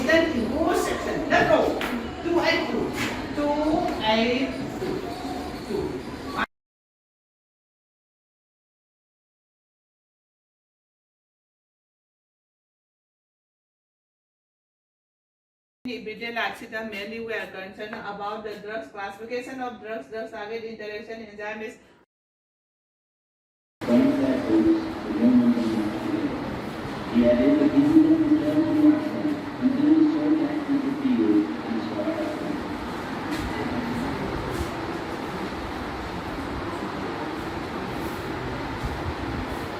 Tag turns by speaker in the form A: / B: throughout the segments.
A: then in whole section. Let's go. 282. 282. Everyday life mainly we are concerned about the drugs classification of drugs, drug target interaction enzymes.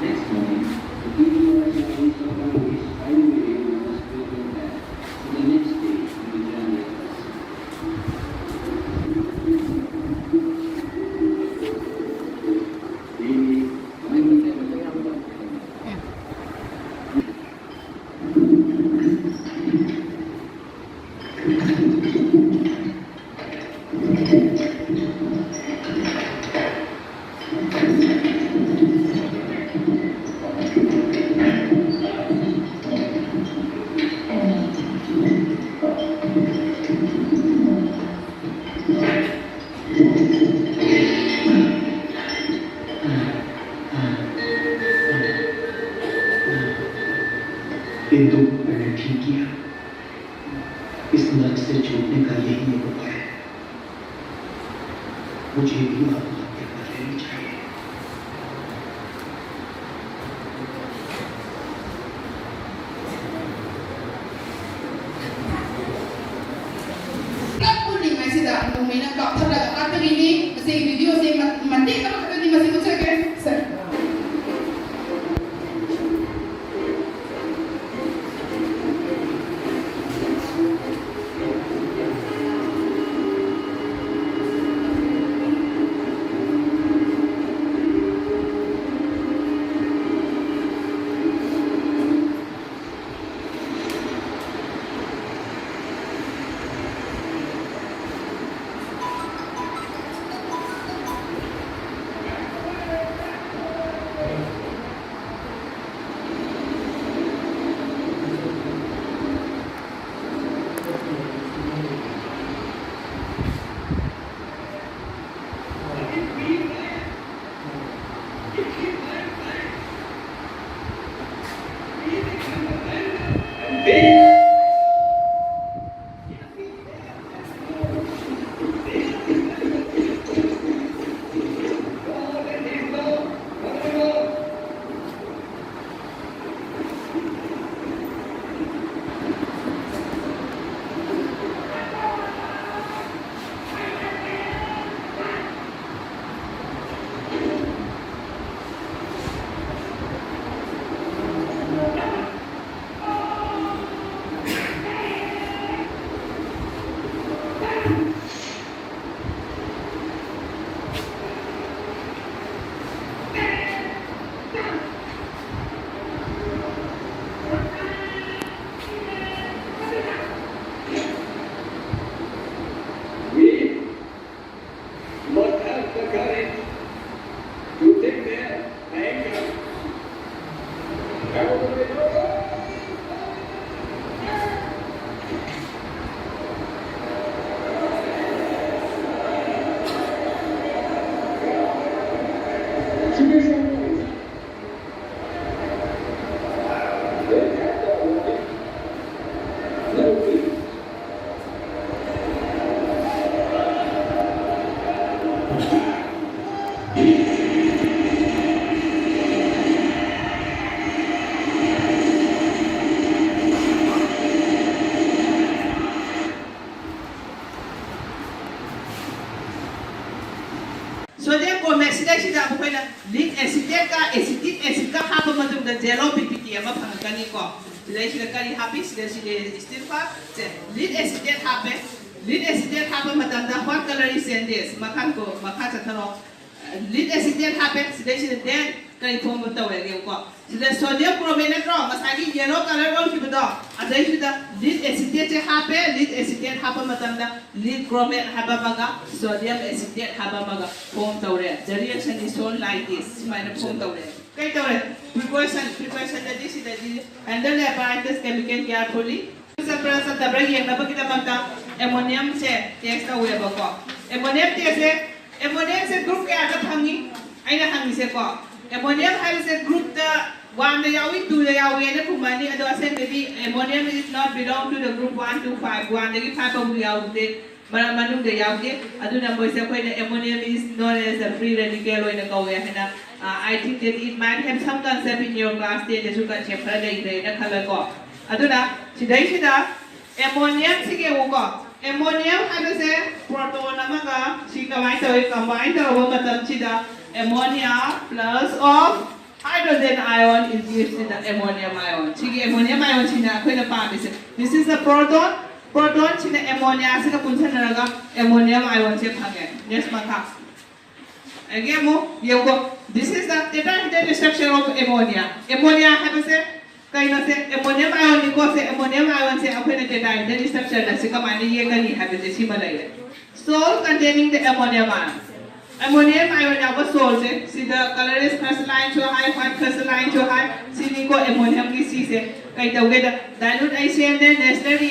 B: Next morning, the PDR is always highway was building that. So the next day, we began the किंतु मैंने ठीक किया इस लत से छूटने का यही एक उपाय है मुझे भी आत्महत्या कर लेनी चाहिए
A: Sodium bromide sida abukaina lead acetate ka acetic acid ka haba madungda zero ppt ama phangkani ko sida sida kari happy sida still fa lead acetate haba madamda what color is in this makhan ko makha chathano lead acetate habe sida then kari form tawe ge ko sida sodium bromide ro masagi yellow color ro kibudo adai sida lead acetate haba madamda lead bromide haba maga sodium acetate haba maga form tawe the reaction is shown like this minus form tawe kai tawe preparation that this is the handle the apparatus chemical carefully चतरा चतरा येंगनबगिदमक्ता ammonium से test तवेबको ammonium test से ammonium से group के आदा फंगी आइना हंगी से को एमोनियम हाइसे ग्रुप द 1 द यावी 2 द यावी ने कुमानी अदो assembly ammonium is not belong to the group 1 to 5 1 दगी 5 पम यावदे मनु द यावदे अदुना मोइसे कोइना ammonium is known as a free radical ओइना कवे हैना I think that it might have some concept in your class that you can check for the color go. Aduna, today she does ammonium sigago. Ammonium has a proton amaga, she combined the woman chida. Ammonia plus of hydrogen ion is used in the ammonium ion. Chigi ammonium ion china quite a palm. This is the proton, proton china ammonia, sika punchanaga, ammonium ion chip again. Yes, Maka. Again, this is the tetrahedral structure of ammonia. Ammonia has a kind of ammonium ion because ammonium ion say upon a tetrahedral structure that Sikamani have a similar. Salt containing the ammonium ion. Ammonium ion our salt. See the color is crystalline to high, white crystalline to high. See, ammonium is dilute ICN, necessary